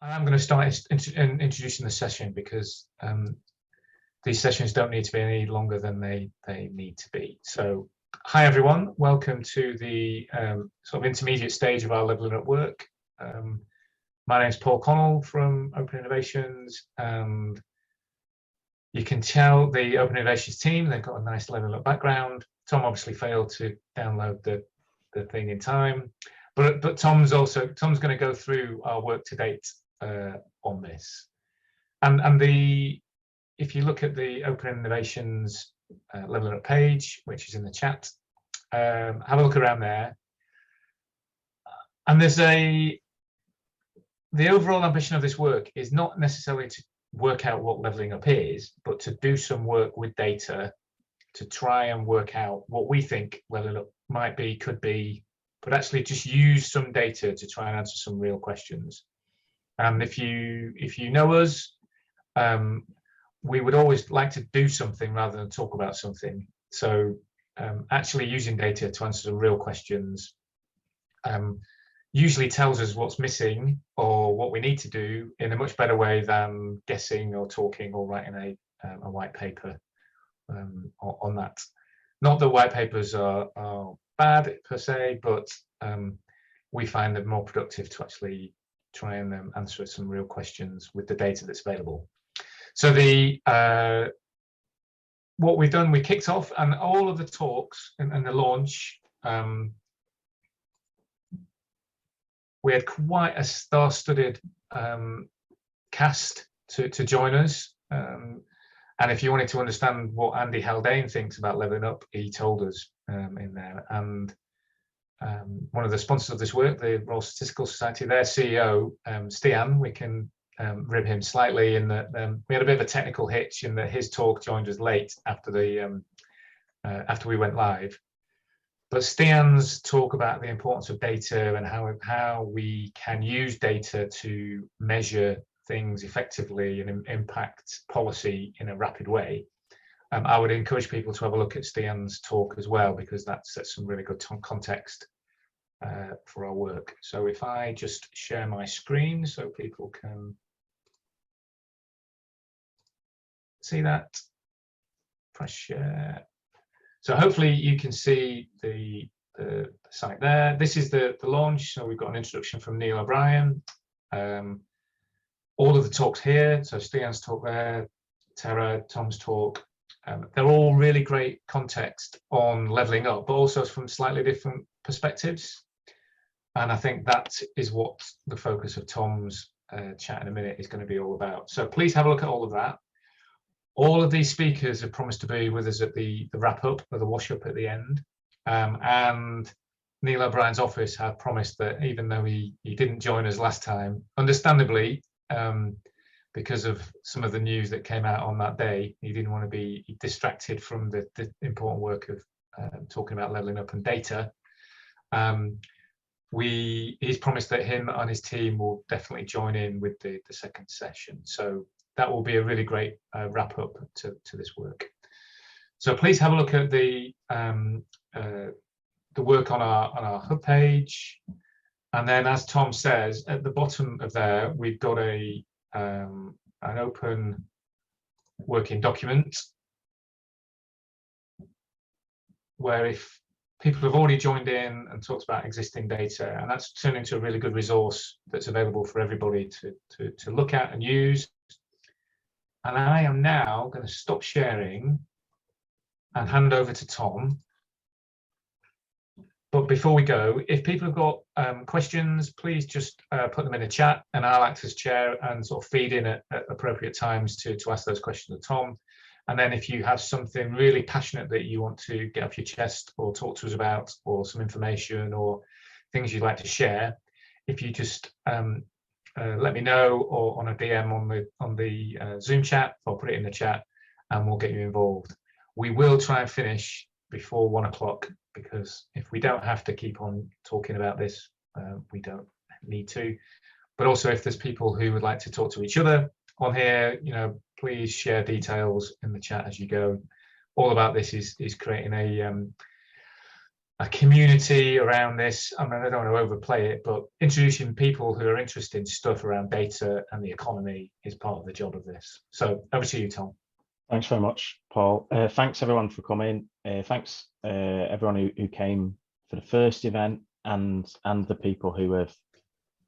I'm going to start introducing the session because these sessions don't need to be any longer than they need to be. So, hi everyone, welcome to the sort of intermediate stage of our Levelling Up work. My name is Paul Connell from Open Innovations, and you can tell the Open Innovations team, they've got a nice Levelling Up background. Tom obviously failed to download the thing in time, but Tom's going to go through our work to date on this. And if you look at the Open Innovations Levelling Up page, which is in the chat, have a look around there. And there's the overall ambition of this work is not necessarily to work out what levelling up is, but to do some work with data to try and work out what we think levelling up might be, could be, but actually just use some data to try and answer some real questions. And if you know us, we would always like to do something rather than talk about something. So actually using data to answer some real questions usually tells us what's missing or what we need to do in a much better way than guessing or talking or writing a white paper on that. Not that white papers are bad per se, but we find them more productive to actually try and answer some real questions with the data that's available. So what we've done, we kicked off, and all of the talks and the launch, we had quite a star-studded cast to join us. And if you wanted to understand what Andy Haldane thinks about Levelling Up, he told us in there. And one of the sponsors of this work, the Royal Statistical Society, their CEO, Stian, we can rib him slightly in that we had a bit of a technical hitch in that his talk joined us late after after we went live. But Stian's talk about the importance of data and how we can use data to measure things effectively and impact policy in a rapid way. I would encourage people to have a look at Stian's talk as well, because that sets some really good context for our work. So if I just share my screen so people can see that, press share. So hopefully you can see the site there. This is the launch. So we've got an introduction from Neil O'Brien. All of the talks here. So Stian's talk there, Tara, Tom's talk. They're all really great context on levelling up, but also from slightly different perspectives. And I think that is what the focus of Tom's chat in a minute is going to be all about. So please have a look at all of that. All of these speakers have promised to be with us at the wrap-up or the wash-up at the end. And Neil O'Brien's office have promised that even though he didn't join us last time, understandably, because of some of the news that came out on that day, he didn't want to be distracted from the important work of talking about levelling up and data. He's promised that him and his team will definitely join in with the second session. So that will be a really great wrap up to this work. So please have a look at the work on our hub page, and then, as Tom says, at the bottom of there we've got an open working document where if people have already joined in and talked about existing data, and that's turned into a really good resource that's available for everybody to look at and use. And I am now going to stop sharing and hand over to Tom. But before we go, if people have got questions, please just put them in the chat, and I'll act as chair and sort of feed in at appropriate times to ask those questions to Tom. And then if you have something really passionate that you want to get off your chest or talk to us about, or some information or things you'd like to share, if you just let me know, or on a DM on the Zoom chat, I'll put it in the chat and we'll get you involved. We will try and finish before 1 o'clock, because if we don't have to keep on talking about this, we don't need to. But also, if there's people who would like to talk to each other on here, please share details in the chat as you go. All about this is creating a community around this. I mean, I don't want to overplay it, but introducing people who are interested in stuff around data and the economy is part of the job of this. So over to you, Tom. Thanks very much, Paul. Thanks everyone for coming. Thanks everyone who came for the first event and the people who have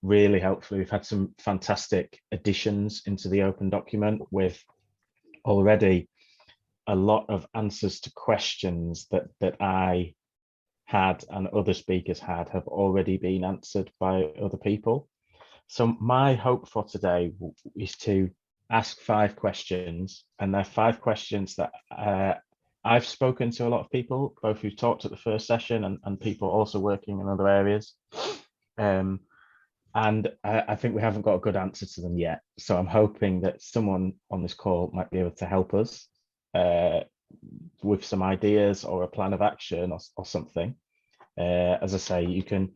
really helpful. We've had some fantastic additions into the open document with already a lot of answers to questions that I had and other speakers had have already been answered by other people. So my hope for today is to ask 5 questions, and they're 5 questions that I've spoken to a lot of people, both who talked at the first session and people also working in other areas. And I think we haven't got a good answer to them yet. So I'm hoping that someone on this call might be able to help us with some ideas or a plan of action or something. As I say, you can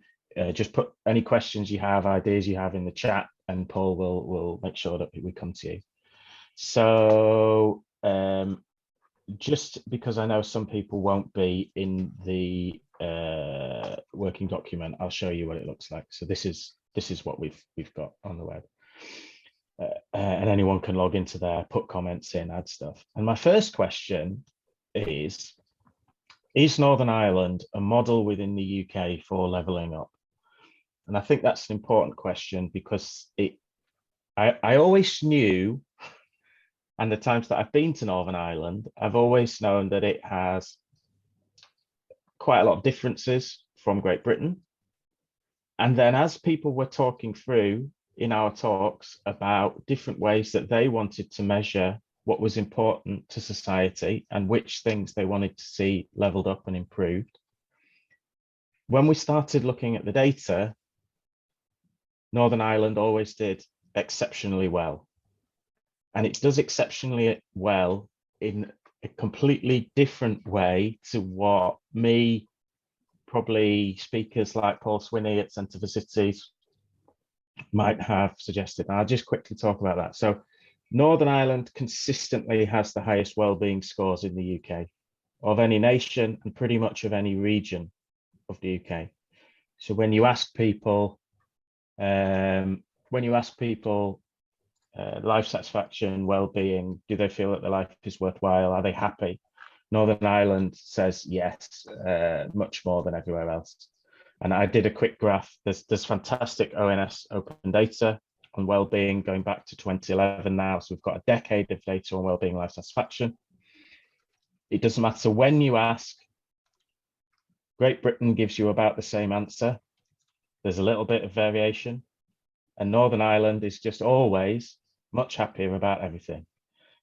just put any questions you have, ideas you have in the chat, and Paul will make sure that we come to you. So just because I know some people won't be in the working document, I'll show you what it looks like. So this is what we've got on the web. And anyone can log into there, put comments in, add stuff. And my first question is Northern Ireland a model within the UK for levelling up? And I think that's an important question because I always knew, and the times that I've been to Northern Ireland, I've always known that it has quite a lot of differences from Great Britain. And then as people were talking through in our talks about different ways that they wanted to measure what was important to society and which things they wanted to see leveled up and improved, when we started looking at the data, Northern Ireland always did exceptionally well. And it does exceptionally well in a completely different way to what me, probably speakers like Paul Swinney at Centre for Cities might have suggested. And I'll just quickly talk about that. So Northern Ireland consistently has the highest wellbeing scores in the UK of any nation and pretty much of any region of the UK. So when you ask people, life satisfaction, well-being, do they feel that their life is worthwhile? Are they happy? Northern Ireland says yes, much more than everywhere else. And I did a quick graph. There's fantastic ONS open data on well-being going back to 2011 now. So we've got a decade of data on well-being, life satisfaction. It doesn't matter when you ask. Great Britain gives you about the same answer. There's a little bit of variation. And Northern Ireland is just always much happier about everything.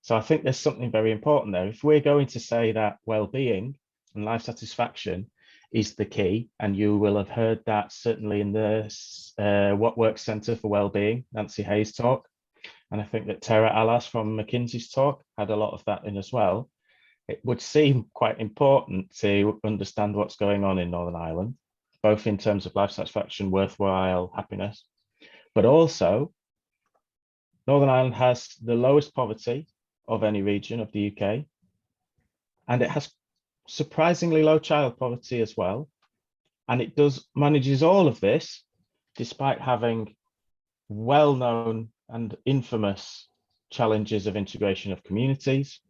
So I think there's something very important there. If we're going to say that well-being and life satisfaction is the key, and you will have heard that certainly in the What Works Centre for Wellbeing, Nancy Hayes talk, and I think that Tara Alas from McKinsey's talk had a lot of that in as well. It would seem quite important to understand what's going on in Northern Ireland, both in terms of life satisfaction, worthwhile, happiness, but also Northern Ireland has the lowest poverty of any region of the UK, and it has surprisingly low child poverty as well. And it manages all of this despite having well-known and infamous challenges of integration of communities.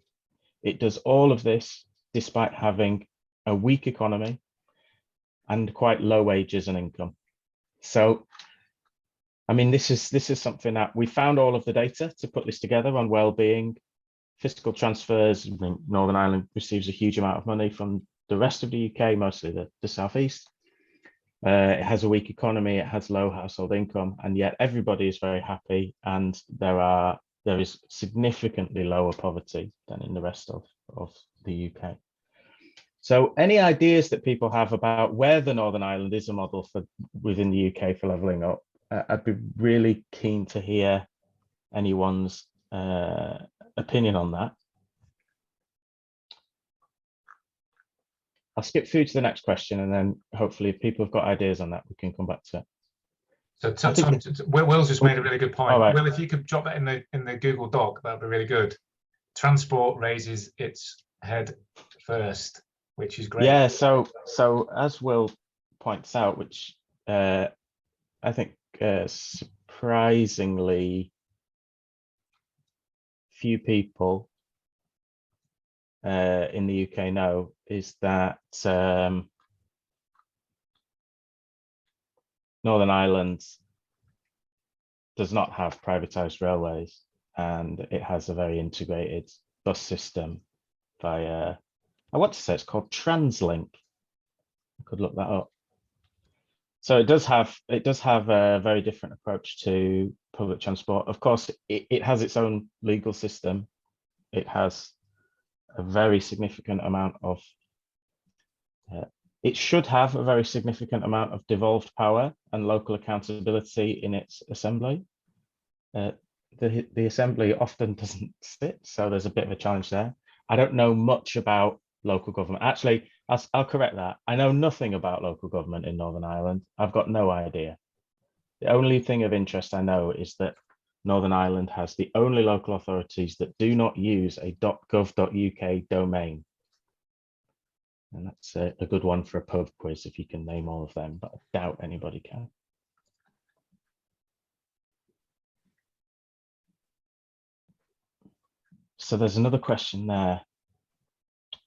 It does all of this despite having a weak economy and quite low wages and income. So, I mean, this is something that we found all of the data to put this together on well-being, fiscal transfers. I mean, Northern Ireland receives a huge amount of money from the rest of the UK, mostly the southeast. It has a weak economy, it has low household income, and yet everybody is very happy, and there is significantly lower poverty than in the rest of the UK. So any ideas that people have about whether Northern Ireland is a model for within the UK for levelling up, I'd be really keen to hear anyone's opinion on that. I'll skip through to the next question, and then hopefully if people have got ideas on that, we can come back to it. So Tom, Will's just made a really good point. Right. Will, if you could drop that in the Google Doc, that would be really good. Transport raises its head first. which is great. Yeah, so as Will points out, which I think surprisingly few people in the UK know, is that Northern Ireland does not have privatized railways, and it has a very integrated bus system via, I want to say it's called TransLink. I could look that up. So it does have a very different approach to public transport. Of course, it has its own legal system. It has a very significant amount of it should have a very significant amount of devolved power and local accountability in its assembly. The assembly often doesn't sit, so there's a bit of a challenge there. I don't know much about local government. Actually, I'll correct that. I know nothing about local government in Northern Ireland. I've got no idea. The only thing of interest I know is that Northern Ireland has the only local authorities that do not use a .gov.uk domain. And that's a good one for a pub quiz if you can name all of them, but I doubt anybody can. So there's another question there.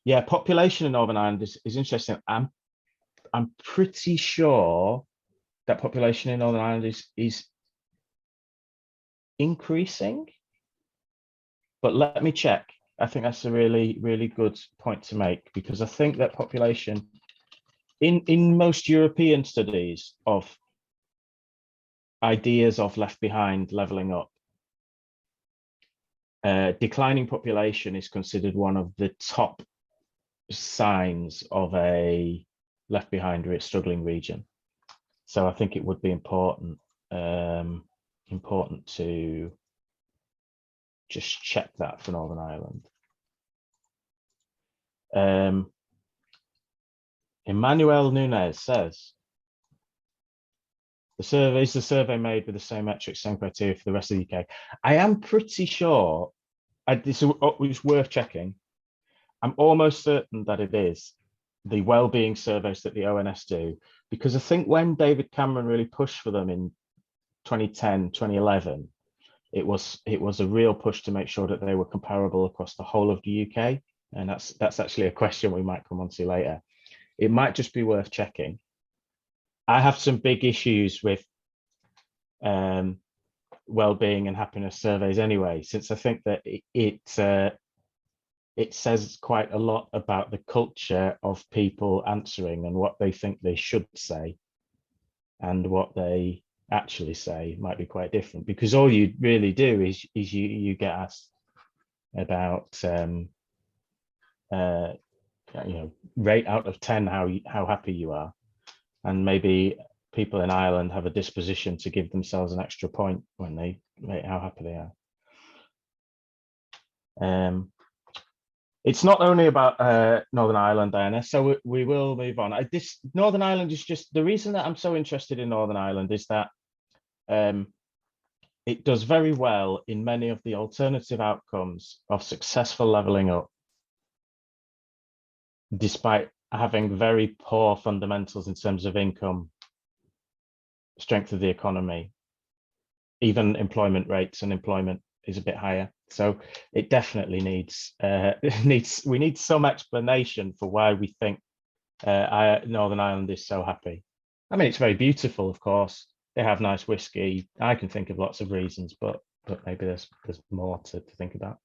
Yeah, population in Northern Ireland is interesting. I'm pretty sure that population in Northern Ireland is increasing, but let me check. I think that's a really, really good point to make, because I think that population in most European studies of ideas of left behind leveling up, declining population is considered one of the top signs of a left behind struggling region. So I think it would be important to just check that for Northern Ireland. Emmanuel Nunez says, the survey made with the same metrics, same criteria for the rest of the UK. I am pretty sure, this was worth checking. I'm almost certain that it is the well-being surveys that the ONS do, because I think when David Cameron really pushed for them in 2010, 2011, it was a real push to make sure that they were comparable across the whole of the UK. And that's actually a question we might come on to later. It might just be worth checking. I have some big issues with well-being and happiness surveys anyway, since I think that it says quite a lot about the culture of people answering and what they think they should say, and what they actually say might be quite different, because all you really do is you get asked about rate out of 10 how happy you are, and maybe people in Ireland have a disposition to give themselves an extra point when they rate how happy they are. It's not only about Northern Ireland, Diana, so we will move on. Northern Ireland is just, the reason that I'm so interested in Northern Ireland is that it does very well in many of the alternative outcomes of successful levelling up, despite having very poor fundamentals in terms of income, strength of the economy, even employment rates, and employment is a bit higher. So it definitely needs we need some explanation for why we think Northern Ireland is so happy. I mean, it's very beautiful, of course. They have nice whiskey. I can think of lots of reasons, but maybe there's more to think about.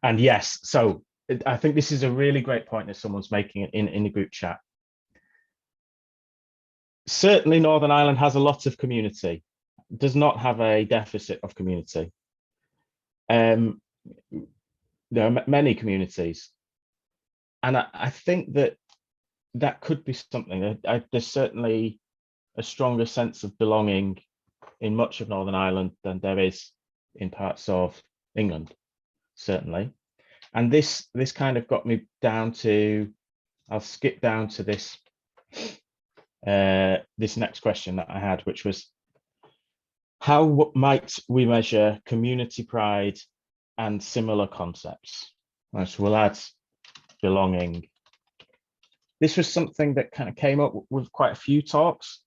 And yes, so I think this is a really great point that someone's making in the group chat. Certainly, Northern Ireland has a lot of community, does not have a deficit of community. There are many communities, and I think that could be something. There's certainly a stronger sense of belonging in much of Northern Ireland than there is in parts of England, certainly. And this kind of got me down to, I'll skip down to this this next question that I had, which was, how might we measure community pride and similar concepts? So we'll add belonging this was something that kind of came up with quite a few talks.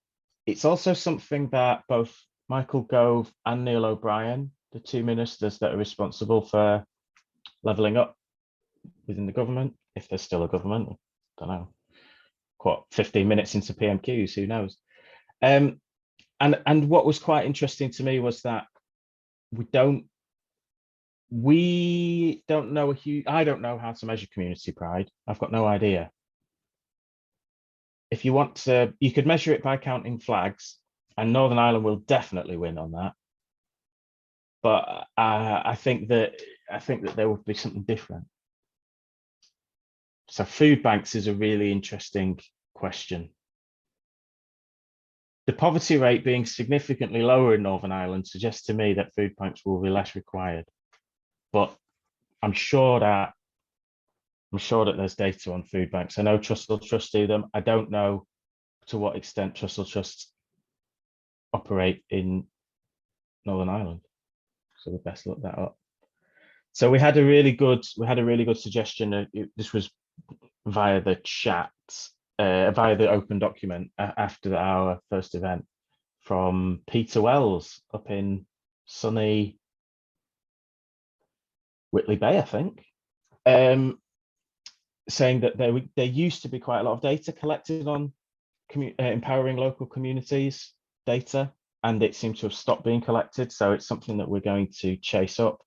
It's also something that both Michael Gove and Neil O'Brien, the two ministers that are responsible for levelling up within the government, if there's still a government, I don't know, what, 15 minutes into PMQs, who knows? And what was quite interesting to me was that we don't know I don't know how to measure community pride. I've got no idea. If you want to, you could measure it by counting flags, and Northern Ireland will definitely win on that. But I think that there would be something different. So food banks is a really interesting question. The poverty rate being significantly lower in Northern Ireland suggests to me that food banks will be less required. But I'm sure that there's data on food banks. I know Trussell Trust do them. I don't know to what extent Trussell Trusts operate in Northern Ireland. So we best look that up. So we had a really good suggestion. This was via the chat, via the open document after our first event, from Peter Wells up in sunny Whitley Bay, I think, saying that there used to be quite a lot of data collected on empowering local communities data, and it seems to have stopped being collected. So it's something that we're going to chase up.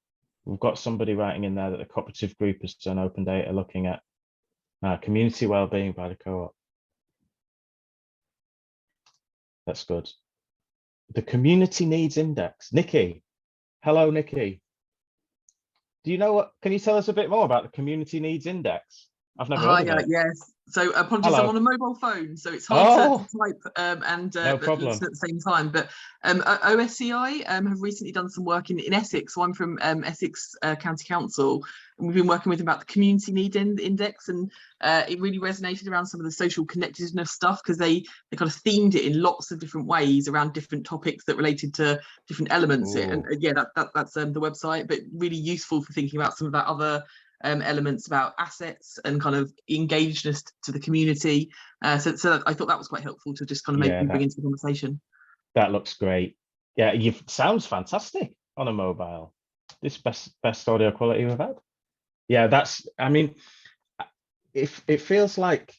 We've got somebody writing in there that the cooperative group has done open data looking at community wellbeing by the co-op. That's good. The Community Needs Index. Nikki. Hello, Nikki. Do you know what? Can you tell us a bit more about the Community Needs Index? I've never heard of it. Yes. So apologies, Hello. I'm on a mobile phone, so it's hard to type and no problem. listen at the same time. But OSCI have recently done some work in Essex. So I'm from Essex County Council, and we've been working with them about the Community Need Index, and it really resonated around some of the social connectedness stuff, because they kind of themed it in lots of different ways around different topics that related to different elements. And yeah, that's the website, but really useful for thinking about some of that other elements about assets and kind of engagedness to the community. So I thought that was quite helpful to just kind of bring into the conversation. That looks great. Yeah, sounds fantastic on a mobile. This best audio quality we've had. Yeah, that's, I mean, it feels like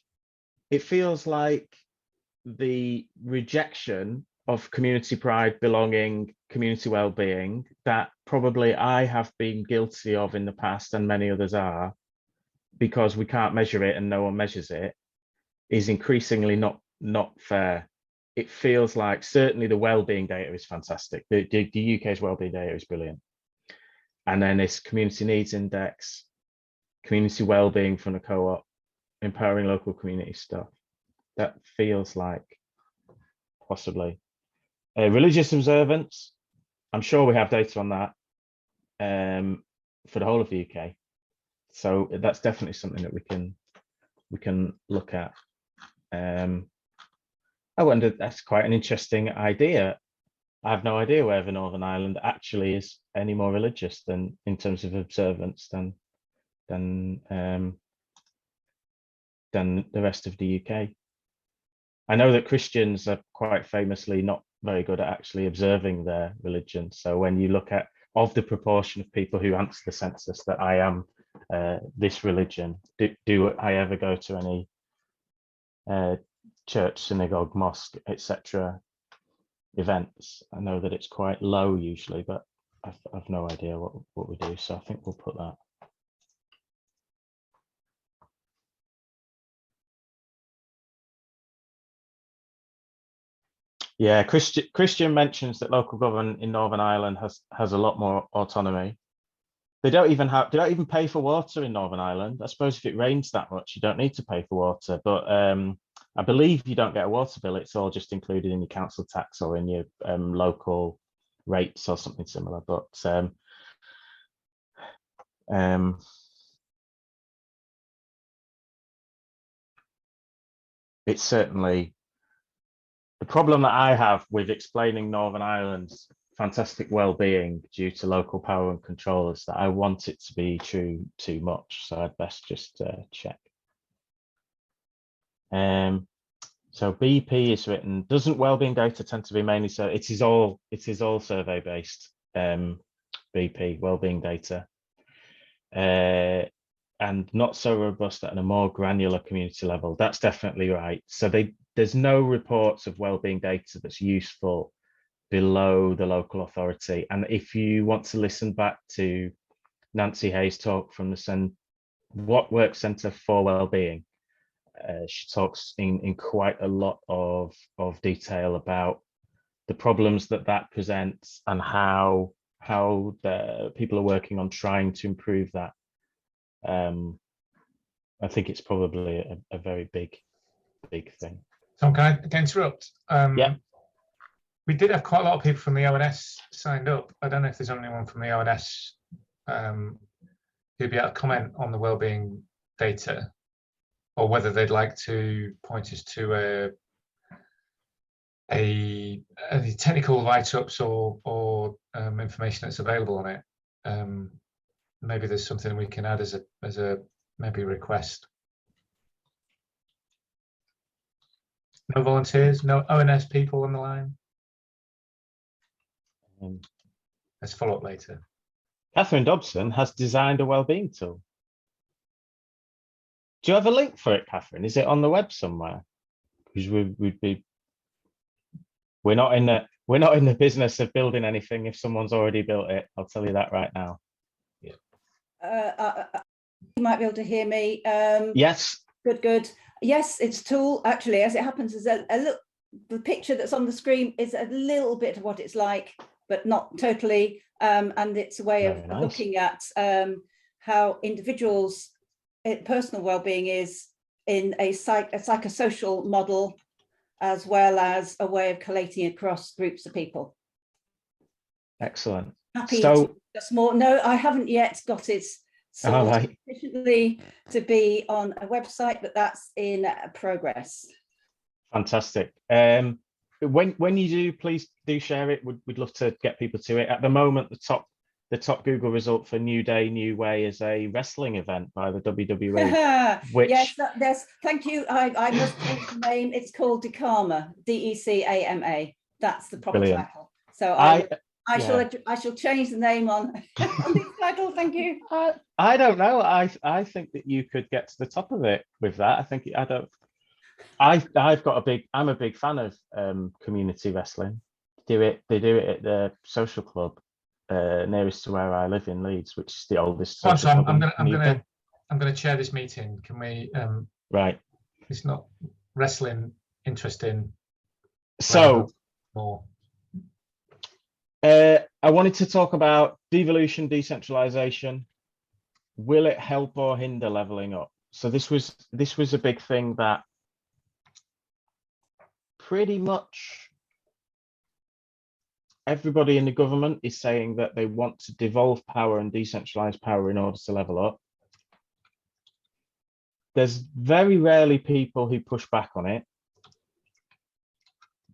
the rejection of community pride, belonging, community well-being that probably I have been guilty of in the past, and many others are, because we can't measure it and no one measures it, is increasingly not fair. It feels like certainly the well-being data is fantastic. The UK's well-being data is brilliant. And then this Community Needs Index, community well-being from the co-op, empowering local community stuff. That feels like possibly religious observance. I'm sure we have data on that for the whole of the UK. So that's definitely something that we can look at. I wonder, that's quite an interesting idea. I have no idea whether Northern Ireland actually is any more religious than, in terms of observance, than the rest of the UK. I know that Christians are quite famously not very good at actually observing their religion. So when you look at, of the proportion of people who answer the census that I am this religion, do I ever go to any church, synagogue, mosque, etc. events? I know that it's quite low usually, but I've no idea what we do. So I think we'll put that. Yeah, Christian mentions that local government in Northern Ireland has a lot more autonomy. They don't even pay for water in Northern Ireland. I suppose if it rains that much, you don't need to pay for water. But I believe you don't get a water bill. It's all just included in your council tax or in your local rates or something similar. But it's certainly the problem that I have with explaining Northern Ireland's fantastic well-being due to local power and control is that I want it to be true too much. So I'd best just check. So BP is written, doesn't wellbeing data tend to be mainly, so it is all survey based, BP wellbeing data, and not so robust at a more granular community level. That's definitely right. So there's no reports of wellbeing data that's useful below the local authority. And if you want to listen back to Nancy Hayes' talk from the What Works Centre for Wellbeing, she talks in quite a lot of detail about the problems that presents and how the people are working on trying to improve that. I think it's probably a very big thing. Tom, can I interrupt? Yeah. We did have quite a lot of people from the ONS signed up. I don't know if there's anyone from the ONS who'd be able to comment on the wellbeing data, or whether they'd like to point us to a technical write-ups or information that's available on it. Maybe there's something we can add as a maybe request. No volunteers, no ONS people on the line. Let's follow up later. Catherine Dobson has designed a wellbeing tool. Do you have a link for it, Catherine? Is it on the web somewhere? Because we're not in the business of building anything if someone's already built it. I'll tell you that right now. You might be able to hear me. Yes. Good. Yes, it's a tool. Actually, as it happens, is a look. The picture that's on the screen is a little bit of what it's like, but not totally. And it's a way of looking at how individuals' personal well-being is in a psychosocial model, as well as a way of collating across groups of people. Excellent. Happy to discuss more. No, I haven't yet got it sufficiently to be on a website, but that's in progress. Fantastic. When you do, please do share it. We'd love to get people to it. At the moment, the top Google result for New Day, New Way is a wrestling event by the WWE. Which... Yes, thank you. I must change the name. It's called Decama, DECAMA. That's the proper title. So I shall change the name on this title. Thank you. I don't know. I think that you could get to the top of it with that. I'm a big fan of community wrestling. They do it at the social club nearest to where I live in Leeds, which is the oldest social club. I'm gonna chair this meeting. Can we right. It's not wrestling interesting. So more. I wanted to talk about devolution, decentralization. Will it help or hinder leveling up? So this was a big thing that pretty much everybody in the government is saying that they want to devolve power and decentralize power in order to level up. There's very rarely people who push back on it.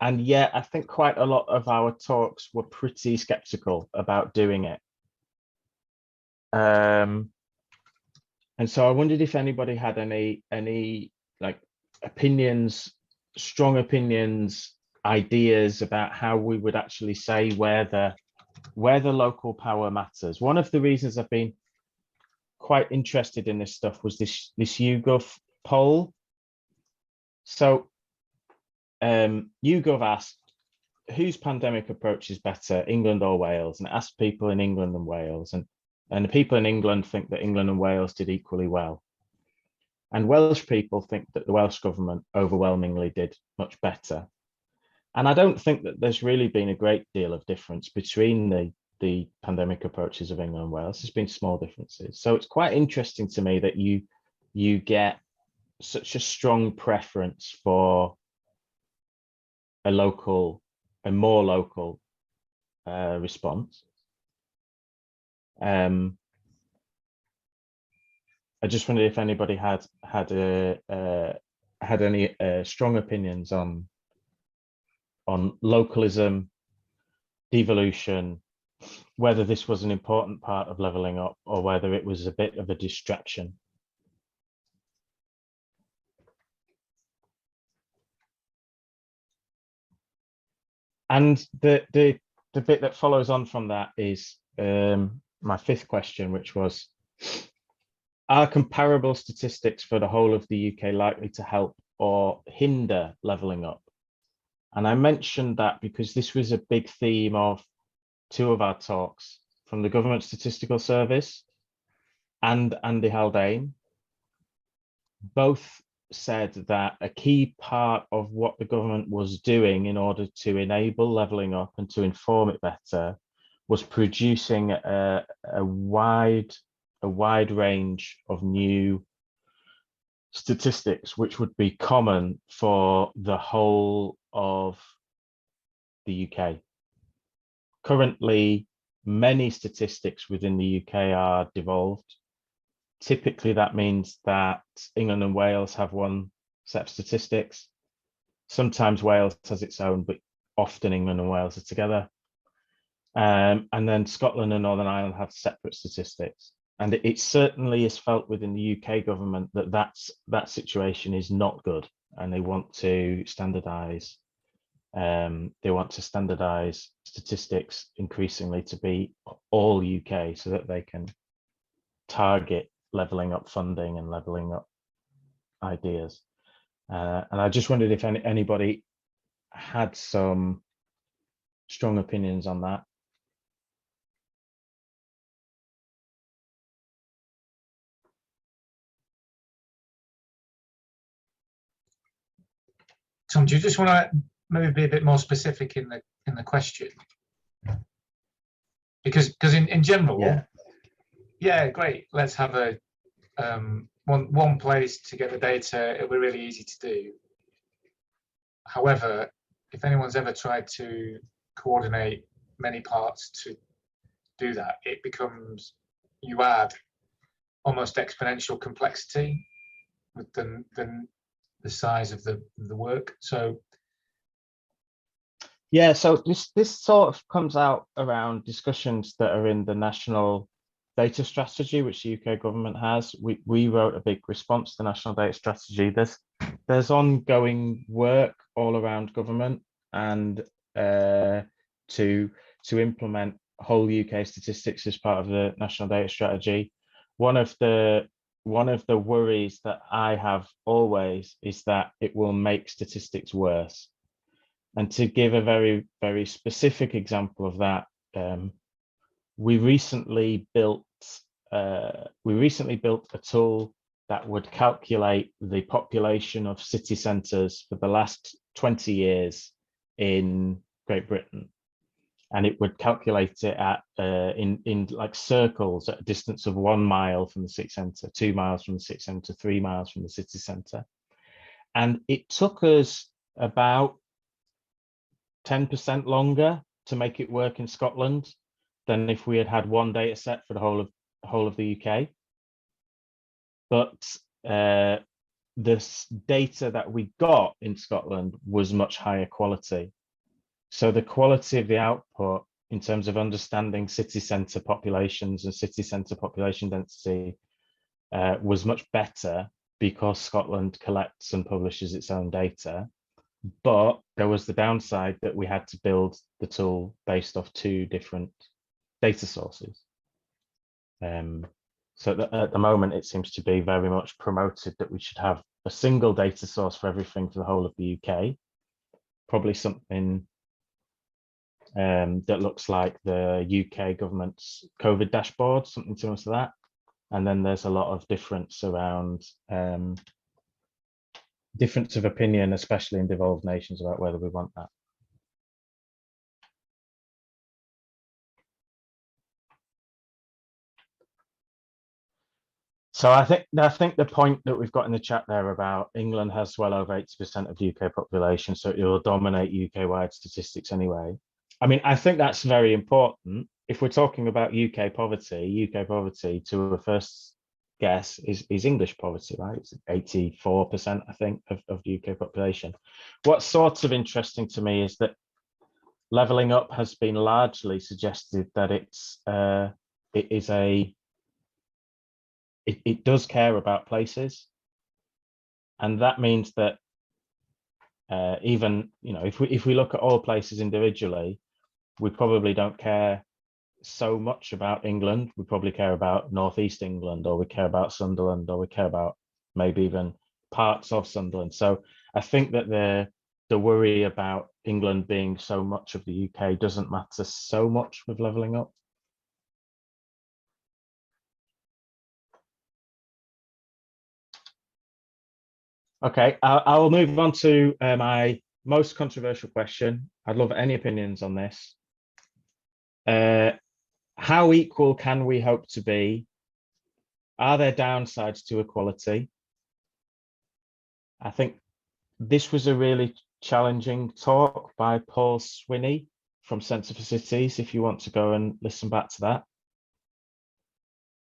And yet I think quite a lot of our talks were pretty skeptical about doing it. And so I wondered if anybody had any like opinions, strong opinions, ideas about how we would actually say where the local power matters. One of the reasons I've been quite interested in this stuff was this YouGov poll. So YouGov asked, whose pandemic approach is better, England or Wales? And asked people in England and Wales. And the people in England think that England and Wales did equally well. And Welsh people think that the Welsh government overwhelmingly did much better. And I don't think that there's really been a great deal of difference between the pandemic approaches of England and Wales. There's been small differences. So it's quite interesting to me that you get such a strong preference for a more local response. I just wondered if anybody had any strong opinions on localism, devolution, whether this was an important part of levelling up or whether it was a bit of a distraction. And the bit that follows on from that is my fifth question, which was, are comparable statistics for the whole of the UK likely to help or hinder levelling up? And I mentioned that because this was a big theme of two of our talks from the Government Statistical Service and Andy Haldane. Both said that a key part of what the government was doing in order to enable levelling up and to inform it better was producing a wide range of new statistics, which would be common for the whole of the UK. Currently, many statistics within the UK are devolved. Typically, that means that England and Wales have one set of statistics. Sometimes Wales has its own, but often England and Wales are together. And then Scotland and Northern Ireland have separate statistics. And it certainly is felt within the UK government that that situation is not good, and they want to standardise. They want to standardise statistics increasingly to be all UK, so that they can target levelling up funding and levelling up ideas. And I just wondered if anybody had some strong opinions on that. Tom, do you just want to maybe be a bit more specific in the question? Because in general, yeah, great. Let's have a one place to get the data. It'll be really easy to do. However, if anyone's ever tried to coordinate many parts to do that, it becomes, you add almost exponential complexity with the size of the work. So yeah, so this sort of comes out around discussions that are in the national data strategy, which the UK government has. We wrote a big response to the national data strategy. There's ongoing work all around government and to implement whole UK statistics as part of the national data strategy. One of the worries that I have always is that it will make statistics worse. And to give a very, very specific example of that, we recently built a tool that would calculate the population of city centres for the last 20 years in Great Britain. And it would calculate it at in like circles at a distance of 1 mile from the city centre, 2 miles from the city centre, 3 miles from the city centre. And it took us about 10% longer to make it work in Scotland than if we had one data set for the whole of the UK. But this data that we got in Scotland was much higher quality. So the quality of the output in terms of understanding city centre populations and city centre population density was much better because Scotland collects and publishes its own data. But there was the downside that we had to build the tool based off 2 different data sources. So at the moment, it seems to be very much promoted that we should have a single data source for everything for the whole of the UK, probably something that looks like the UK government's COVID dashboard, something similar to that. And then there's a lot of difference around difference of opinion, especially in devolved nations, about whether we want that. So I think the point that we've got in the chat there about England has well over 80% of the UK population, so it will dominate UK-wide statistics anyway. I mean, I think that's very important. If we're talking about UK poverty to a first guess is English poverty, right? It's 84%, I think, of the UK population. What's sort of interesting to me is that levelling up has been largely suggested that it does care about places, and that means that Even, if we look at all places individually, we probably don't care so much about England. We probably care about Northeast England, or we care about Sunderland, or we care about maybe even parts of Sunderland. So I think that the worry about England being so much of the UK doesn't matter so much with Levelling Up. Okay, I will move on to my most controversial question. I'd love any opinions on this. How equal can we hope to be? Are there downsides to equality? I think this was a really challenging talk by Paul Swinney from Centre for Cities, if you want to go and listen back to that.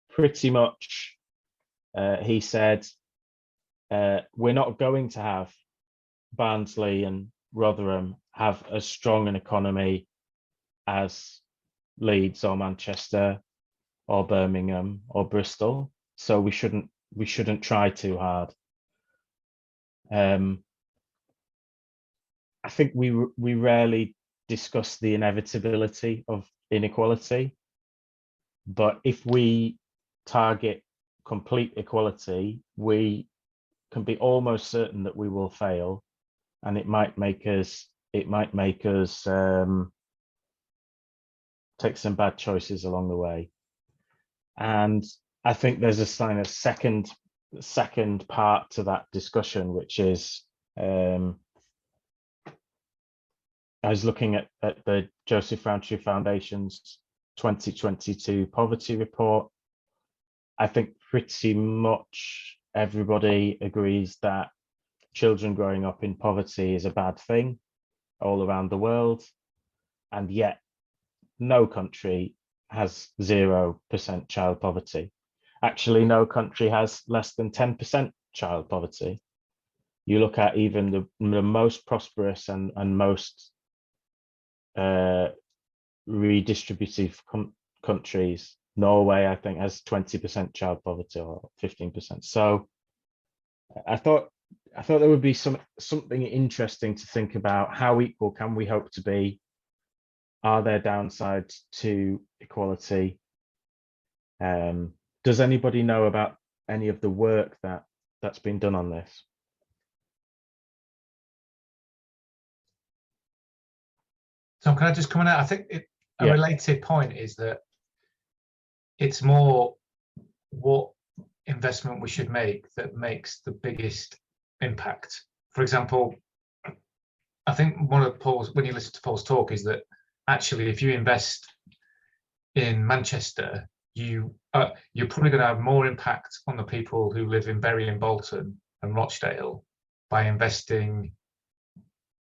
Pretty much, he said, we're not going to have Barnsley and Rotherham have as strong an economy as Leeds or Manchester or Birmingham or Bristol, so we shouldn't try too hard. I think we rarely discuss the inevitability of inequality, but if we target complete equality, we can be almost certain that we will fail, and it might make us take some bad choices along the way. And I think there's a kind of second part to that discussion, which is I was looking at the Joseph Rowntree Foundation's 2022 poverty report. I think pretty much everybody agrees that children growing up in poverty is a bad thing all around the world, and yet no country has 0% child poverty. Actually, no country has less than 10% child poverty. You look at even the most prosperous and most redistributive countries. Norway, I think, has 20% child poverty or 15%. So I thought there would be something interesting to think about. How equal can we hope to be? Are there downsides to equality? Does anybody know about any of the work that's been done on this? Tom, can I just comment out? I think a related point is that it's more what investment we should make that makes the biggest impact. For example, I think one of Paul's, when you listen to Paul's talk, is that actually if you invest in Manchester, you're probably going to have more impact on the people who live in Bury and Bolton and Rochdale by investing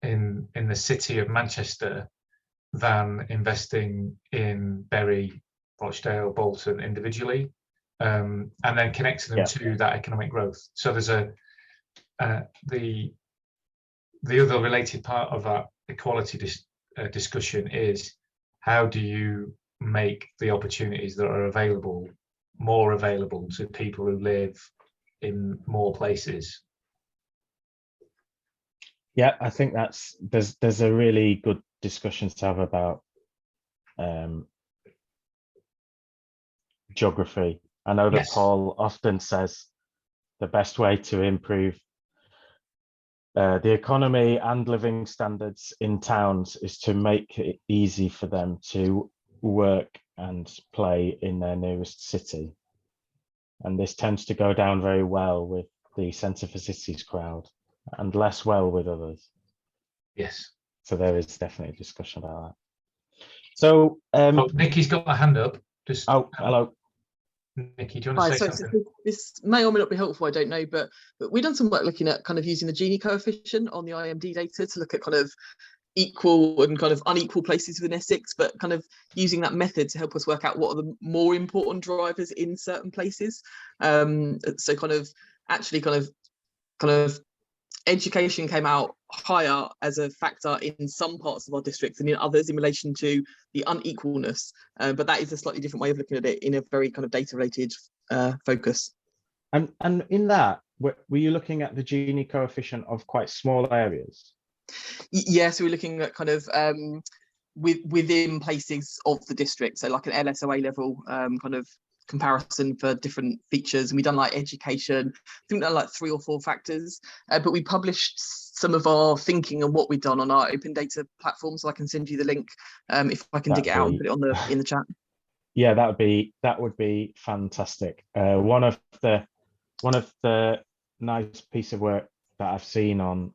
in the city of Manchester than investing in Bury, Rochdale, Bolton individually, and then connecting them to that economic growth. So there's the other related part of that equality discussion is, how do you make the opportunities that are available more available to people who live in more places? Yeah, I think there's a really good discussion to have about geography. I know that Paul often says the best way to improve the economy and living standards in towns is to make it easy for them to work and play in their nearest city. And this tends to go down very well with the Centre for Cities crowd and less well with others. Yes. So there is definitely a discussion about that. So Nikki's got a hand up. Hello. Nikki, do you want to say something? So this may or may not be helpful, I don't know, but we've done some work looking at kind of using the Gini coefficient on the IMD data to look at kind of equal and kind of unequal places within Essex, but kind of using that method to help us work out what are the more important drivers in certain places. So kind of education came out higher as a factor in some parts of our districts and in others in relation to the unequalness, but that is a slightly different way of looking at it in a very kind of data related focus. And in that, were you looking at the Gini coefficient of quite small areas? Yeah, so we're looking at kind of within places of the district, so like an LSOA level kind of comparison for different features. And we've done like education, I think they're like 3 or 4 factors, but we published some of our thinking and what we've done on our open data platform, so I can send you the link if I can dig it out and put it on in the chat. Yeah, that would be fantastic. One of the nice piece of work that I've seen on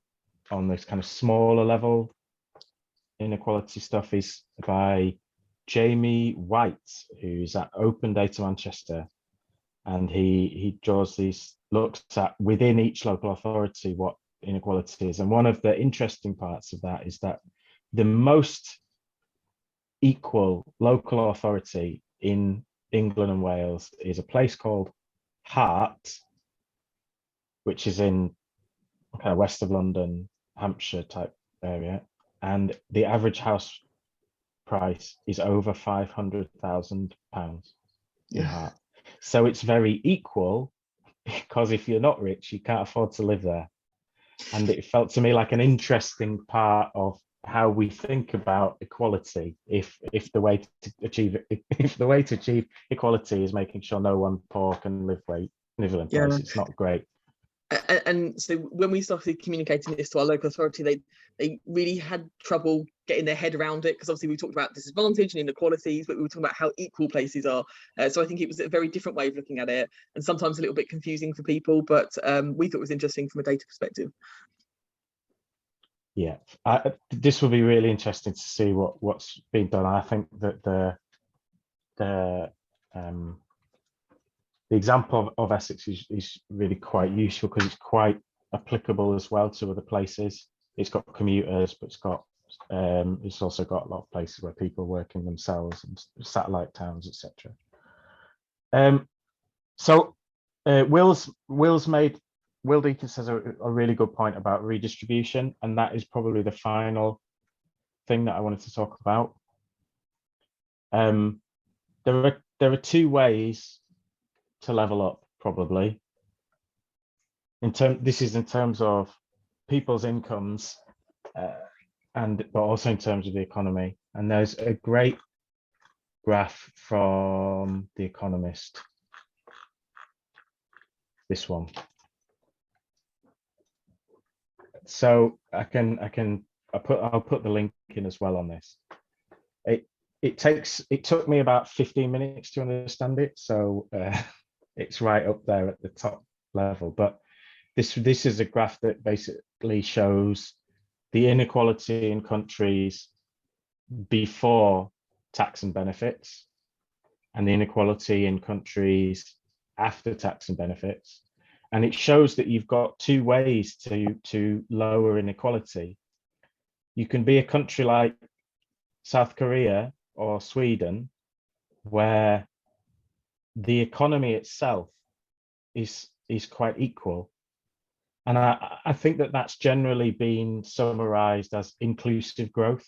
this kind of smaller level inequality stuff is by Jamie White, who's at Open Data Manchester, and he draws these, looks at within each local authority what inequality is. And one of the interesting parts of that is that the most equal local authority in England and Wales is a place called Hart, which is in kind of west of London, Hampshire type area, and the average house price is over £500,000 in Hart. So it's very equal, because if you're not rich, you can't afford to live there. And it felt to me like an interesting part of how we think about equality. If the way to achieve equality is making sure no one poor can live in place, it's not great. And so when we started communicating this to our local authority, they really had trouble getting their head around it, because obviously we talked about disadvantage and inequalities, but we were talking about how equal places are. So I think it was a very different way of looking at it, and sometimes a little bit confusing for people, but we thought it was interesting from a data perspective. Yeah, this will be really interesting to see what's been done. I think that the example of Essex is really quite useful, because it's quite applicable as well to other places. It's got commuters, but it's also got a lot of places where people are working themselves, and satellite towns, etc. Will Deakins has a really good point about redistribution, and that is probably the final thing that I wanted to talk about. There are 2 ways to level up, probably. This is in terms of people's incomes, but also in terms of the economy. And there's a great graph from The Economist. This one. So I'll put the link in as well on this. It took me about 15 minutes to understand it, so it's right up there at the top level. But this is a graph that basically shows the inequality in countries before tax and benefits, and the inequality in countries after tax and benefits. And it shows that you've got 2 ways to lower inequality. You can be a country like South Korea or Sweden, where the economy itself is quite equal. And I think that that's generally been summarized as inclusive growth.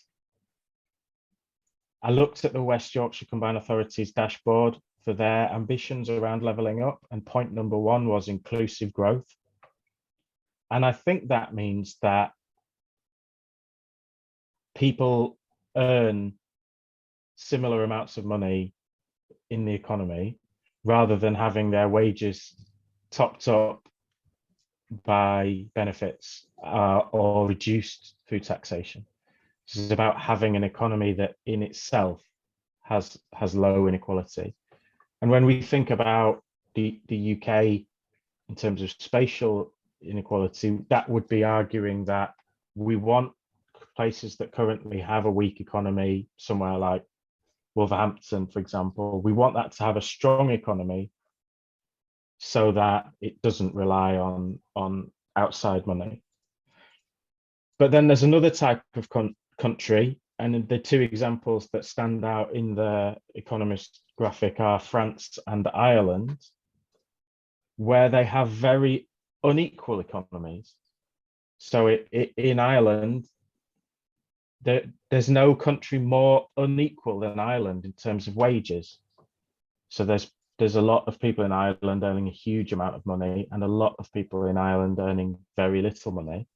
I looked at the West Yorkshire Combined Authorities dashboard for their ambitions around levelling up, and point number 1 was inclusive growth. And I think that means that people earn similar amounts of money in the economy, rather than having their wages topped up by benefits or reduced through taxation. This is about having an economy that in itself has low inequality. And when we think about the UK in terms of spatial inequality, that would be arguing that we want places that currently have a weak economy, somewhere like Wolverhampton, for example, we want that to have a strong economy so that it doesn't rely on outside money. But then there's another type of country, and the 2 examples that stand out in the Economist graphic are France and Ireland, where they have very unequal economies. So in Ireland, there's no country more unequal than Ireland in terms of wages. So there's a lot of people in Ireland earning a huge amount of money, and a lot of people in Ireland earning very little money.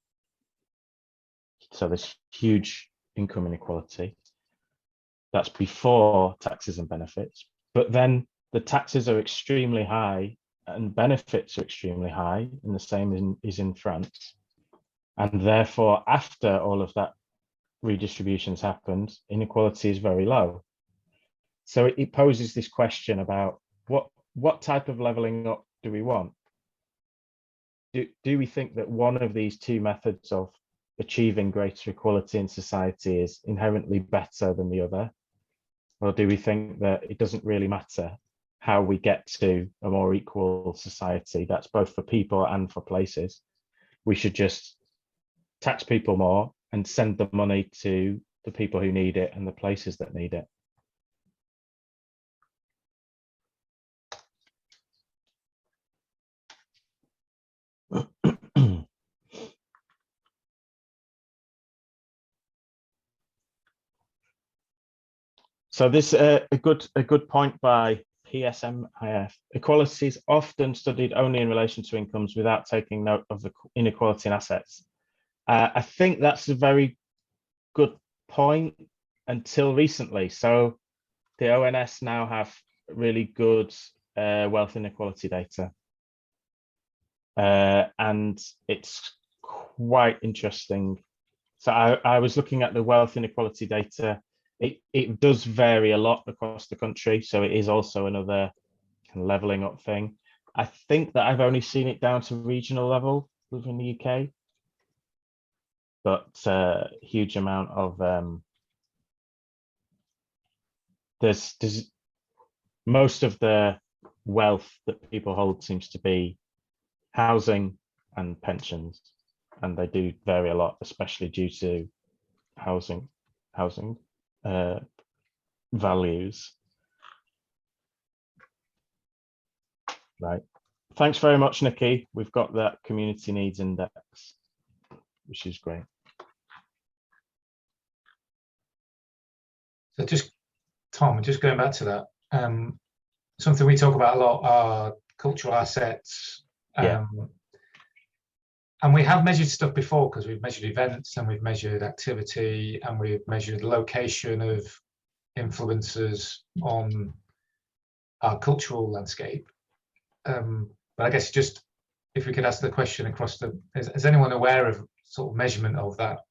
So there's huge income inequality. That's before taxes and benefits. But then the taxes are extremely high and benefits are extremely high, and the same is in France. And therefore, after all of that redistribution's happened, inequality is very low. So it poses this question about what type of levelling up do we want? Do we think that one of these two methods of achieving greater equality in society is inherently better than the other? Or do we think that it doesn't really matter how we get to a more equal society that's both for people and for places? We should just tax people more and send the money to the people who need it and the places that need it. So this a good point by PSMIF. Equality is often studied only in relation to incomes without taking note of the inequality in assets. I think that's a very good point until recently. So the ONS now have really good wealth inequality data. And it's quite interesting. So I was looking at the wealth inequality data. It does vary a lot across the country. So it is also another kind of leveling up thing. I think that I've only seen it down to regional level within the UK. But huge amount of there's most of the wealth that people hold seems to be housing and pensions, and they do vary a lot, especially due to housing values. Right. Thanks very much, Nikki. We've got that community needs index, which is great. So just, Tom, just going back to that, something we talk about a lot are cultural assets. Yeah. And we have measured stuff before because we've measured events and we've measured activity and we've measured location of influencers on our cultural landscape. But I guess just if we could ask the question across the, is anyone aware of sort of measurement of that?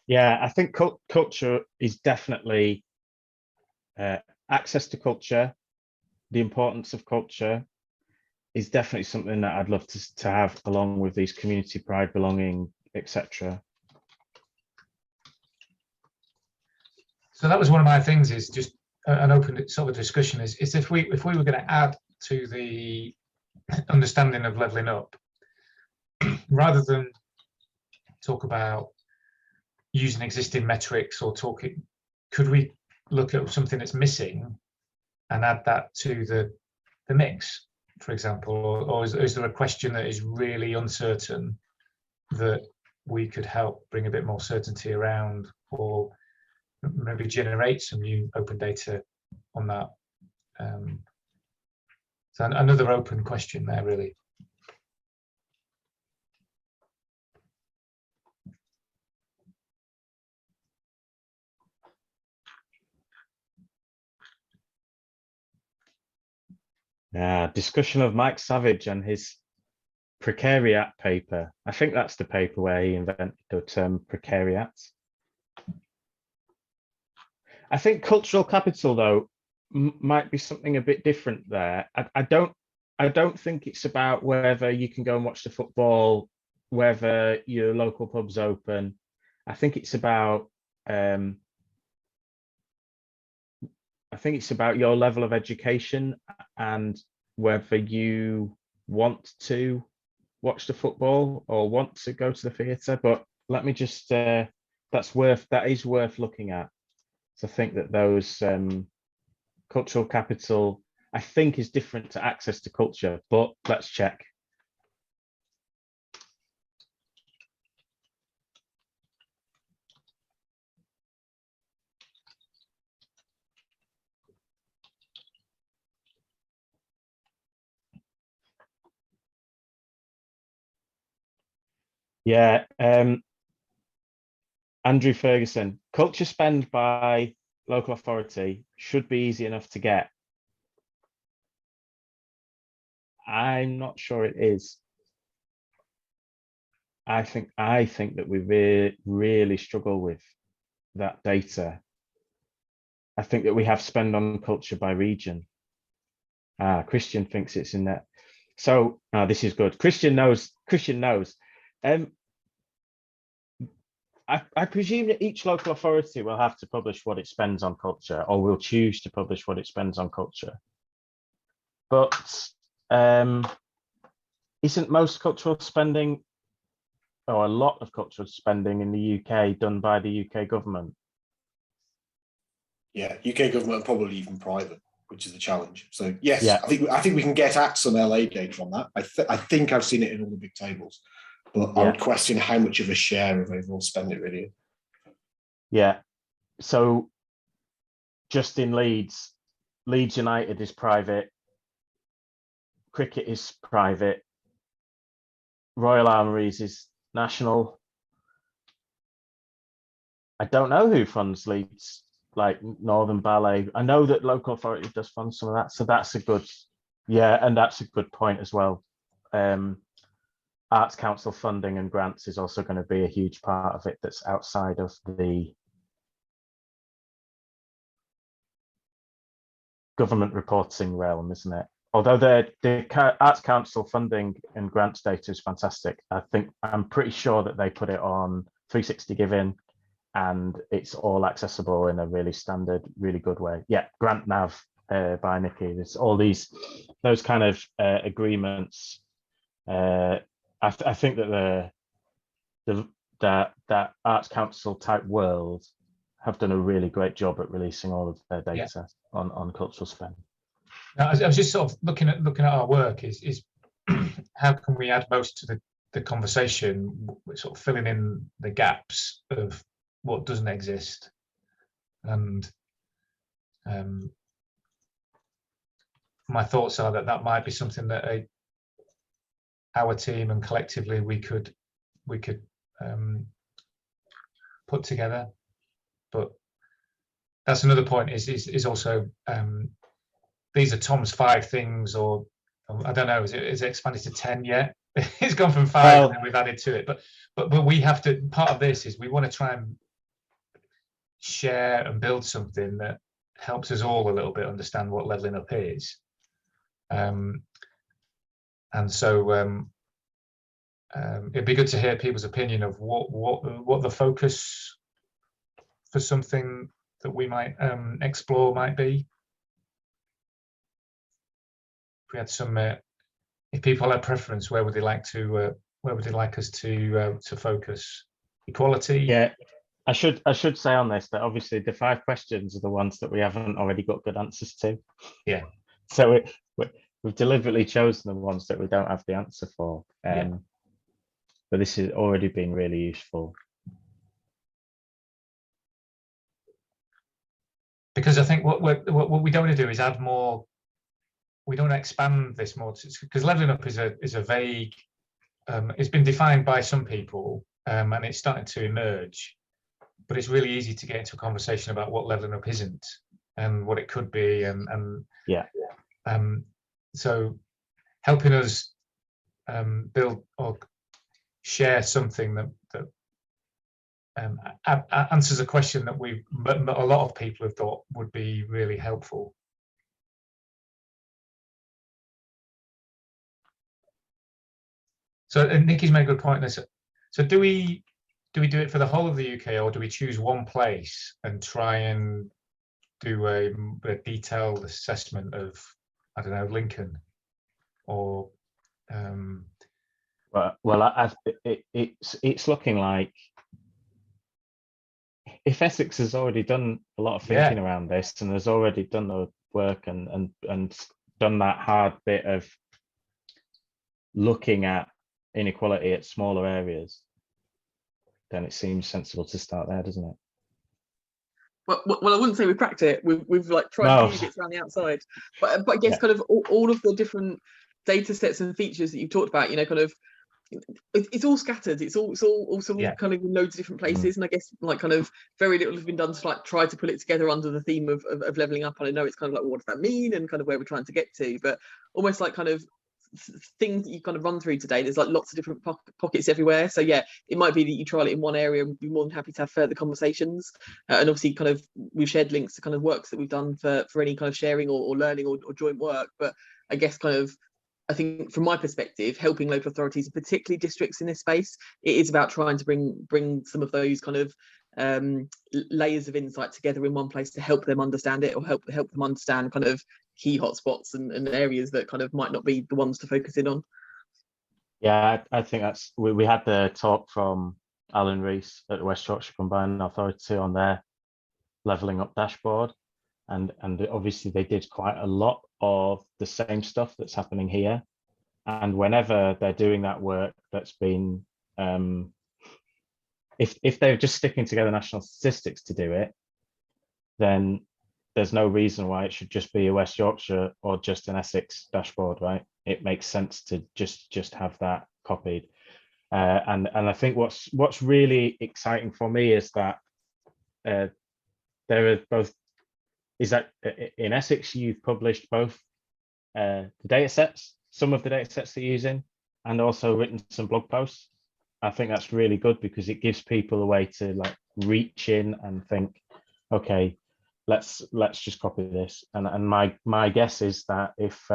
Yeah, I think culture is definitely access to culture. The importance of culture is definitely something that I'd love to have along with these community pride, belonging, etc. So that was one of my things, is just an open sort of discussion, is if we were going to add to the understanding of leveling up, rather than talk about using existing metrics or talking, could we look at something that's missing and add that to the mix, for example? Or is there a question that is really uncertain that we could help bring a bit more certainty around, or maybe generate some new open data on that? So another open question there, really. Discussion of Mike Savage and his precariat paper. I think that's the paper where he invented the term precariat. I think cultural capital, though, might be something a bit different there. I don't think it's about whether you can go and watch the football, whether your local pub's open. I think it's about your level of education and whether you want to watch the football or want to go to the theatre. But let me just that is worth looking at. So I think that those cultural capital, I think, is different to access to culture, but let's check. Yeah. Andrew Ferguson, culture spend by local authority should be easy enough to get. I'm not sure it is. I think that we really struggle with that data. I think that we have spend on culture by region. Christian thinks it's in there. So this is good. Christian knows. I presume that each local authority will have to publish what it spends on culture, or will choose to publish what it spends on culture. But isn't most cultural spending, or a lot of cultural spending in the UK, done by the UK government? Yeah, UK government and probably even private, which is the challenge. So yes, Yeah. I think we can get at some LA data on that. I think I've seen it in all the big tables, but I would question how much of a share of overall spend it really is. Yeah. So just in Leeds United is private, cricket is private, Royal Armouries is national. I don't know who funds Leeds, like Northern Ballet. I know that local authority does fund some of that, so that's a good, and that's a good point as well. Arts Council funding and grants is also going to be a huge part of it that's outside of the government reporting realm, isn't it? Although the Arts Council funding and grants data is fantastic. I'm pretty sure that they put it on 360 Giving, and it's all accessible in a really standard, really good way. Yeah, Grant Nav by Nikki. There's all those kind of agreements. I think that that Arts Council type world have done a really great job at releasing all of their data on cultural spend. Now, I was just sort of looking at our work is how can we add most to the conversation, sort of filling in the gaps of what doesn't exist, and my thoughts are that might be something that our team and collectively we could put together. But that's another point. Is also these are Tom's 5 things, or I don't know. Is it expanded to 10 yet? It's gone from 5 and then we've added to it. But we have to. Part of this is we want to try and share and build something that helps us all a little bit understand what leveling up is. And so it'd be good to hear people's opinion of what the focus for something that we might explore might be. If we had some, if people had preference, where would they like us to focus? Equality. Yeah, I should say on this that obviously the 5 questions are the ones that we haven't already got good answers to. Yeah. So we've deliberately chosen the ones that we don't have the answer for. But this has already been really useful. Because I think what we don't want to do is add more. We don't want to expand this more, because leveling up is a vague. It's been defined by some people, and it's starting to emerge. But it's really easy to get into a conversation about what leveling up isn't and what it could be, and so helping us build or share something that answers a question that a lot of people have thought would be really helpful. So Nikki's made a good point. So do we do it for the whole of the UK, or do we choose one place and try and do a detailed assessment of, I don't know, Lincoln, or it's looking like if Essex has already done a lot of thinking around this and has already done the work and done that hard bit of looking at inequality at smaller areas, then it seems sensible to start there, doesn't it? Well, I wouldn't say we cracked it. We've like tried to bits around the outside, but I guess kind of all of the different data sets and features that you've talked about, kind of it's all scattered. It's all also Yeah. kind of in loads of different places, and I guess like kind of very little has been done to like try to pull it together under the theme of leveling up. And I know it's kind of like, well, what does that mean, and kind of where we're trying to get to, but almost like kind of things that you kind of run through today. There's like lots of different pockets everywhere. So yeah, it might be that you trial it in one area and we'd be more than happy to have further conversations. And obviously kind of we've shared links to kind of works that we've done for any kind of sharing or learning or joint work. But I guess kind of, I think from my perspective, helping local authorities, particularly districts in this space, it is about trying to bring some of those kind of layers of insight together in one place to help them understand it, or help them understand kind of key hotspots and areas that kind of might not be the ones to focus in on. Yeah, I think that's, we had the talk from Alan Rees at the West Yorkshire Combined Authority on their levelling up dashboard, and obviously they did quite a lot of the same stuff that's happening here. And whenever they're doing that work that's been, if they're just sticking together national statistics to do it, then there's no reason why it should just be a West Yorkshire or just an Essex dashboard, right? It makes sense to just have that copied. And I think what's really exciting for me is that there are both, is that in Essex you've published both the data sets, some of the data sets that you're using, and also written some blog posts. I think that's really good because it gives people a way to like reach in and think, okay, let's just copy this. And my guess is that if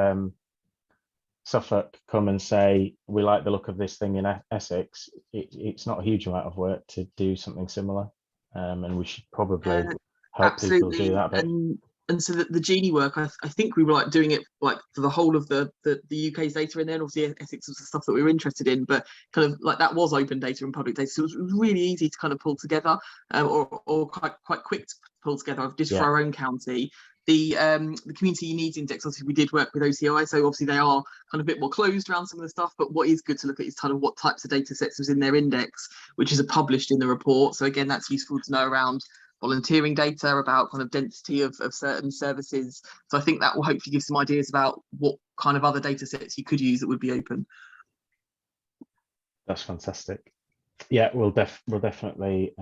Suffolk come and say, we like the look of this thing in Essex, it's not a huge amount of work to do something similar. And we should probably help people do that bit. And so the Genie work, I think we were like doing it like for the whole of the UK's data, and then obviously Essex was the stuff that we were interested in, but kind of like that was open data and public data, so it was really easy to kind of pull together, or quite quick to pull together just for our own county. The community needs index, obviously we did work with OCI, so obviously they are kind of a bit more closed around some of the stuff, but what is good to look at is kind of what types of data sets was in their index, which is published in the report. So again, that's useful to know around volunteering data, about kind of density of certain services. So I think that will hopefully give some ideas about what kind of other data sets you could use that would be open. That's fantastic. Yeah, we'll definitely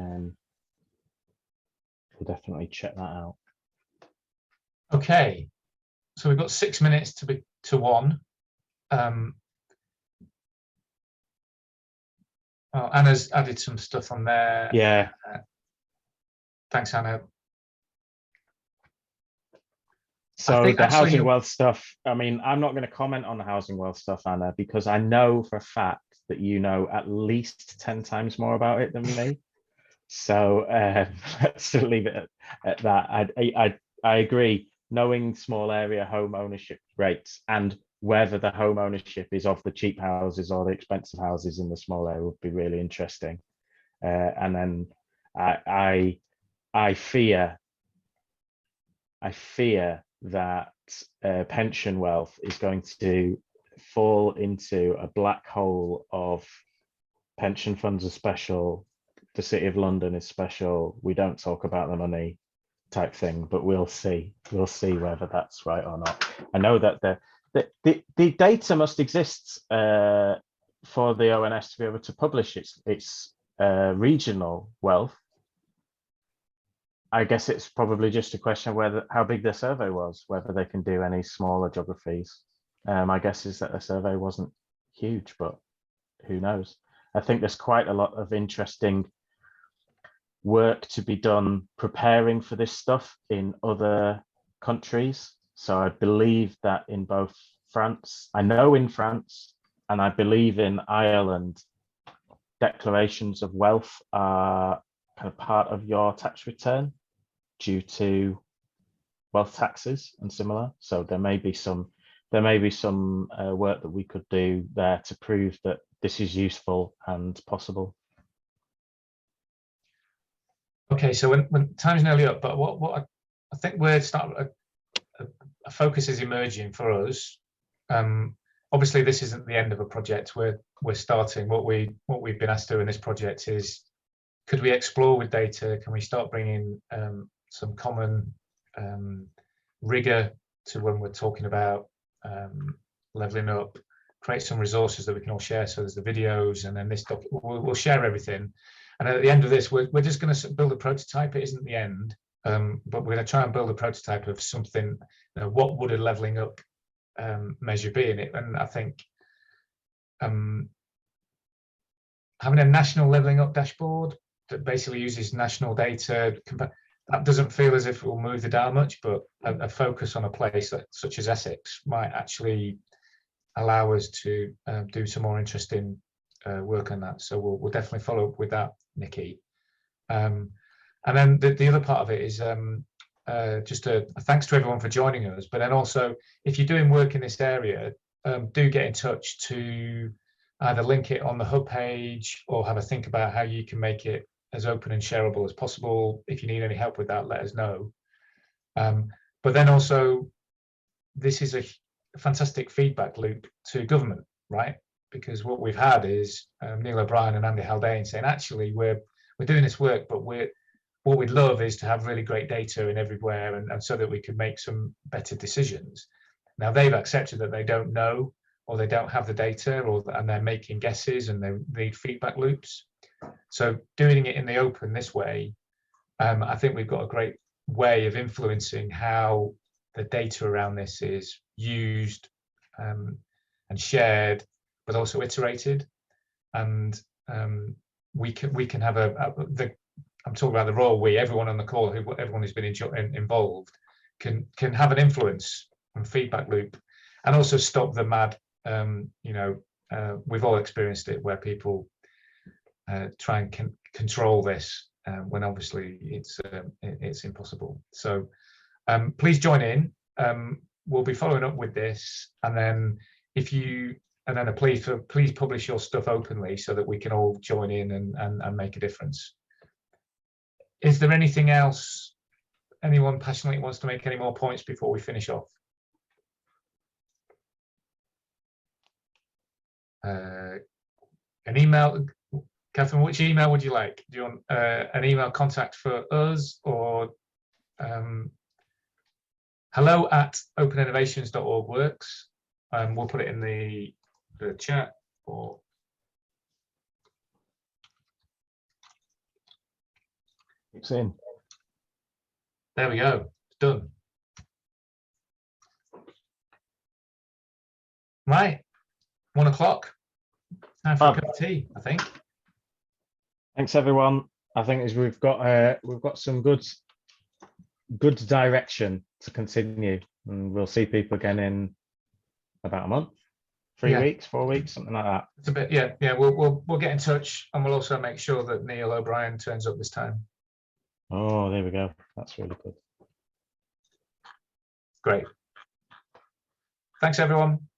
check that out. Okay, so we've got 6 minutes to 1. Well, Anna's added some stuff on there. Yeah. Thanks, Anna. So the housing wealth stuff, I mean, I'm not going to comment on the housing wealth stuff, Anna, because I know for a fact that you know at least 10 times more about it than me. So let's leave it at that. I agree. Knowing small area home ownership rates and whether the home ownership is of the cheap houses or the expensive houses in the small area would be really interesting. And then I fear that pension wealth is going to fall into a black hole of pension funds are special, the City of London is special, we don't talk about the money type thing, but we'll see whether that's right or not. I know that the data must exist for the ONS to be able to publish its regional wealth. I guess it's probably just a question of how big their survey was, whether they can do any smaller geographies. My guess is that the survey wasn't huge, but who knows? I think there's quite a lot of interesting work to be done preparing for this stuff in other countries. So I believe that in both France, I know in France, and I believe in Ireland, declarations of wealth are kind of part of your tax return due to wealth taxes and similar. So there may be some work that we could do there to prove that this is useful and possible. Okay, so when time's nearly up, but what I think we're starting a focus is emerging for us. Obviously, this isn't the end of a project. We're starting. What we've been asked to do in this project is, could we explore with data? Can we start bringing some common rigor to when we're talking about leveling up, create some resources that we can all share. So there's the videos, and then this we'll share everything. And at the end of this, we're just going to build a prototype. It isn't the end, but we're going to try and build a prototype of something. What would a levelling up measure be in it? And I think having a national levelling up dashboard that basically uses national data, that doesn't feel as if it will move the dial much, but a focus on a place such as Essex might actually allow us to do some more interesting work on that. So we'll definitely follow up with that, Nikki. And then the other part of it is just a thanks to everyone for joining us, but then also if you're doing work in this area, do get in touch to either link it on the hub page or have a think about how you can make it as open and shareable as possible. If you need any help with that, let us know. But then also, this is a fantastic feedback loop to government, right? Because what we've had is Neil O'Brien and Andy Haldane saying, actually, we're doing this work, but what we'd love is to have really great data in everywhere, and so that we can make some better decisions. Now they've accepted that they don't know, or they don't have the data, and they're making guesses, and they need feedback loops. So doing it in the open this way, I think we've got a great way of influencing how the data around this is used and shared, but also iterated. And we can have I'm talking about the role everyone on the call, everyone who's been involved, can have an influence and feedback loop, and also stop the mad. We've all experienced it where people try and control this when obviously it's impossible. So please join in. We'll be following up with this, and then please publish your stuff openly so that we can all join in and make a difference. Is there anything else anyone passionately wants to make any more points before we finish off? An email, Catherine, which email would you like? Do you want an email contact for us, or hello@openinnovations.org works? We'll put it in the chat. Or it's in. There we go. It's done. Right, 1 o'clock. Time for a cup of tea, I think. Thanks everyone. I think we've got some good direction to continue, and we'll see people again in about a month, 3 weeks, 4 weeks, something like that. It's a bit, yeah. We'll get in touch, and we'll also make sure that Neil O'Brien turns up this time. Oh, there we go. That's really good. Great. Thanks everyone.